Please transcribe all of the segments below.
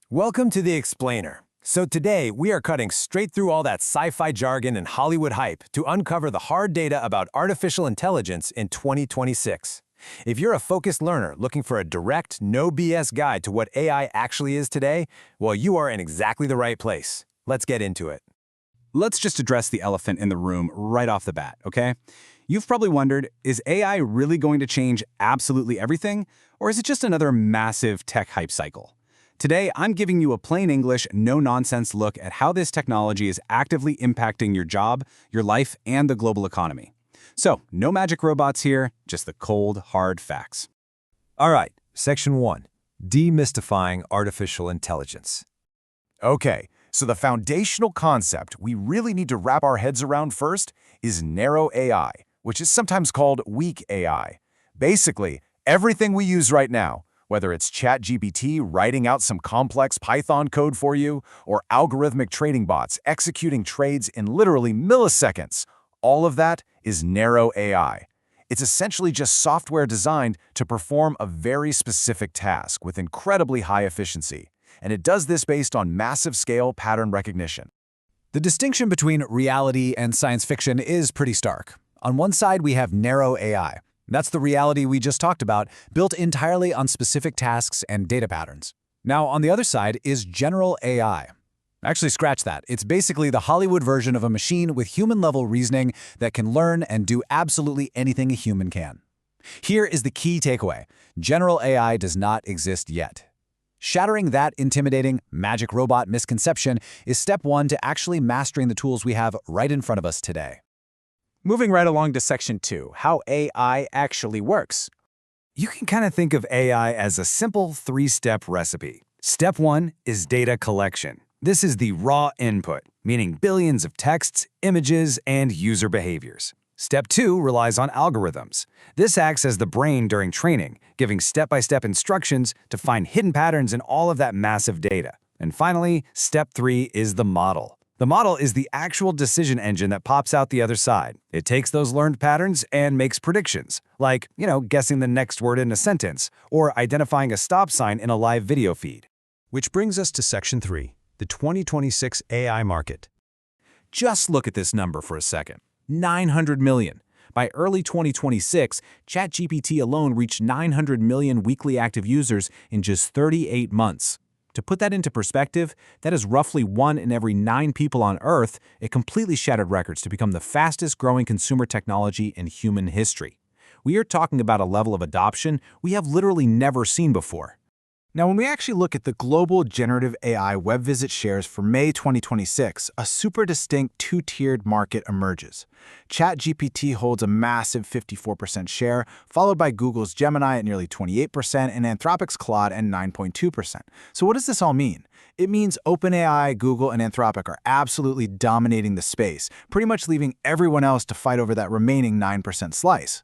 Welcome to The Explainer. So today, we are cutting straight through all that sci-fi jargon and Hollywood hype to uncover the hard data about artificial intelligence in 2026. If you're a focused learner looking for a direct, no BS guide to what AI actually is today, well, you are in exactly the right place. Let's get into it. Let's just address the elephant in the room right off the bat, okay? You've probably wondered, is AI really going to change absolutely everything, or is it just another massive tech hype cycle? Today, I'm giving you a plain English, no-nonsense look at how this technology is actively impacting your job, your life, and the global economy. So, no magic robots here, just the cold, hard facts. All right, Section 1. Demystifying artificial intelligence. Okay, so the foundational concept we really need to wrap our heads around first is narrow AI, which is sometimes called weak AI. Basically, everything we use right now, whether it's ChatGPT writing out some complex Python code for you, or algorithmic trading bots executing trades in literally milliseconds, all of that is narrow AI. It's essentially just software designed to perform a very specific task with incredibly high efficiency, and it does this based on massive-scale pattern recognition. The distinction between reality and science fiction is pretty stark. On one side, we have narrow AI. That's the reality we just talked about, built entirely on specific tasks and data patterns. Now, on the other side is general AI. Actually, scratch that. It's basically the Hollywood version of a machine with human-level reasoning that can learn and do absolutely anything a human can. Here is the key takeaway. General AI does not exist yet. Shattering that intimidating magic robot misconception is step one to actually mastering the tools we have right in front of us today. Moving right along to Section 2, how AI actually works. You can kind of think of AI as a simple three-step recipe. Step 1 is data collection. This is the raw input, meaning billions of texts, images, and user behaviors. Step 2 relies on algorithms. This acts as the brain during training, giving step-by-step instructions to find hidden patterns in all of that massive data. And finally, Step 3 is the model. The model is the actual decision engine that pops out the other side. It takes those learned patterns and makes predictions, like, guessing the next word in a sentence, or identifying a stop sign in a live video feed. Which brings us to Section 3, the 2026 AI market. Just look at this number for a second. 900 million. By early 2026, ChatGPT alone reached 900 million weekly active users in just 38 months. To put that into perspective, that is roughly 1 in every 9 people on Earth. It completely shattered records to become the fastest-growing consumer technology in human history. We are talking about a level of adoption we have literally never seen before. Now, when we actually look at the global generative AI web visit shares for May 2026, a super distinct two-tiered market emerges. ChatGPT holds a massive 54% share, followed by Google's Gemini at nearly 28% and Anthropic's Claude at 9.2%. So what does this all mean? It means OpenAI, Google, and Anthropic are absolutely dominating the space, pretty much leaving everyone else to fight over that remaining 9% slice.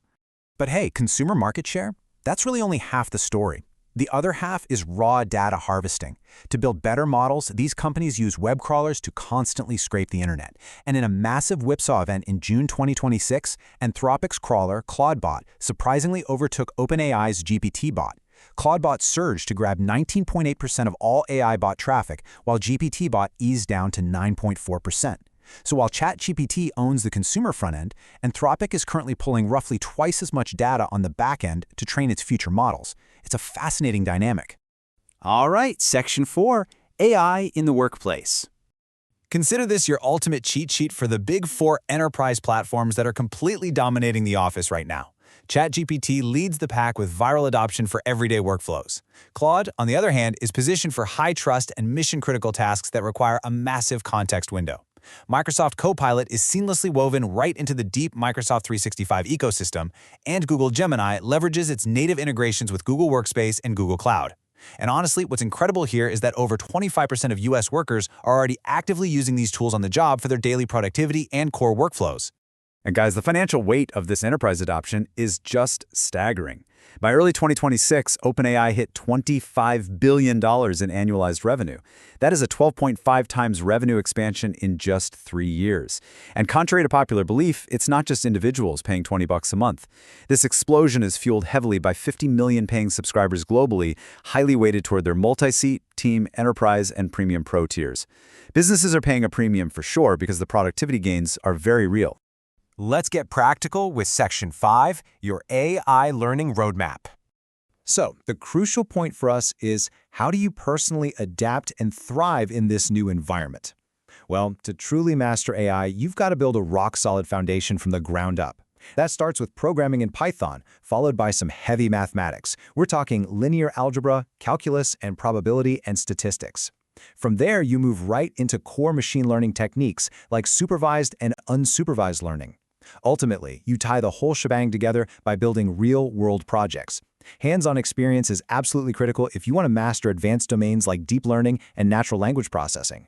But hey, consumer market share? That's really only half the story. The other half is raw data harvesting. To build better models, these companies use web crawlers to constantly scrape the internet. And in a massive whipsaw event in June 2026, Anthropic's crawler, Claudebot, surprisingly overtook OpenAI's GPT-bot. Claudebot surged to grab 19.8% of all AI bot traffic, while GPT-bot eased down to 9.4%. So while ChatGPT owns the consumer front end, Anthropic is currently pulling roughly twice as much data on the back end to train its future models. It's a fascinating dynamic. All right, Section 4, AI in the workplace. Consider this your ultimate cheat sheet for the big 4 enterprise platforms that are completely dominating the office right now. ChatGPT leads the pack with viral adoption for everyday workflows. Claude, on the other hand, is positioned for high-trust and mission-critical tasks that require a massive context window. Microsoft Copilot is seamlessly woven right into the deep Microsoft 365 ecosystem, and Google Gemini leverages its native integrations with Google Workspace and Google Cloud. And honestly, what's incredible here is that over 25% of US workers are already actively using these tools on the job for their daily productivity and core workflows. And guys, the financial weight of this enterprise adoption is just staggering. By early 2026, OpenAI hit $25 billion in annualized revenue. That is a 12.5 times revenue expansion in just 3 years. And contrary to popular belief, it's not just individuals paying $20 a month. This explosion is fueled heavily by 50 million paying subscribers globally, highly weighted toward their multi-seat, team, enterprise, and premium pro tiers. Businesses are paying a premium for sure because the productivity gains are very real. Let's get practical with Section 5, your AI learning roadmap. So, the crucial point for us is, how do you personally adapt and thrive in this new environment? Well, to truly master AI, you've got to build a rock-solid foundation from the ground up. That starts with programming in Python, followed by some heavy mathematics. We're talking linear algebra, calculus, and probability and statistics. From there, you move right into core machine learning techniques like supervised and unsupervised learning. Ultimately, you tie the whole shebang together by building real-world projects. Hands-on experience is absolutely critical if you want to master advanced domains like deep learning and natural language processing.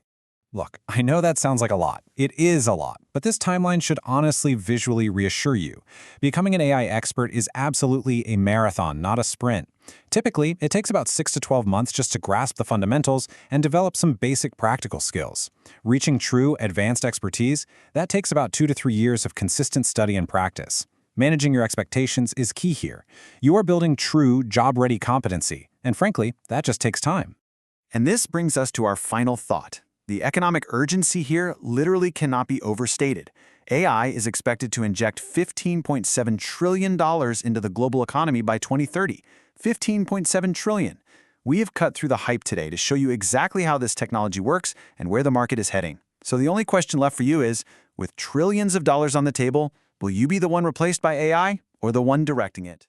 Look, I know that sounds like a lot. It is a lot, but this timeline should honestly visually reassure you. Becoming an AI expert is absolutely a marathon, not a sprint. Typically, it takes about 6 to 12 months just to grasp the fundamentals and develop some basic practical skills. Reaching true advanced expertise, that takes about 2 to 3 years of consistent study and practice. Managing your expectations is key here. You are building true job-ready competency, and frankly, that just takes time. And this brings us to our final thought. The economic urgency here literally cannot be overstated. AI is expected to inject $15.7 trillion into the global economy by 2030. $15.7 trillion. We have cut through the hype today to show you exactly how this technology works and where the market is heading. So the only question left for you is, with trillions of dollars on the table, will you be the one replaced by AI or the one directing it?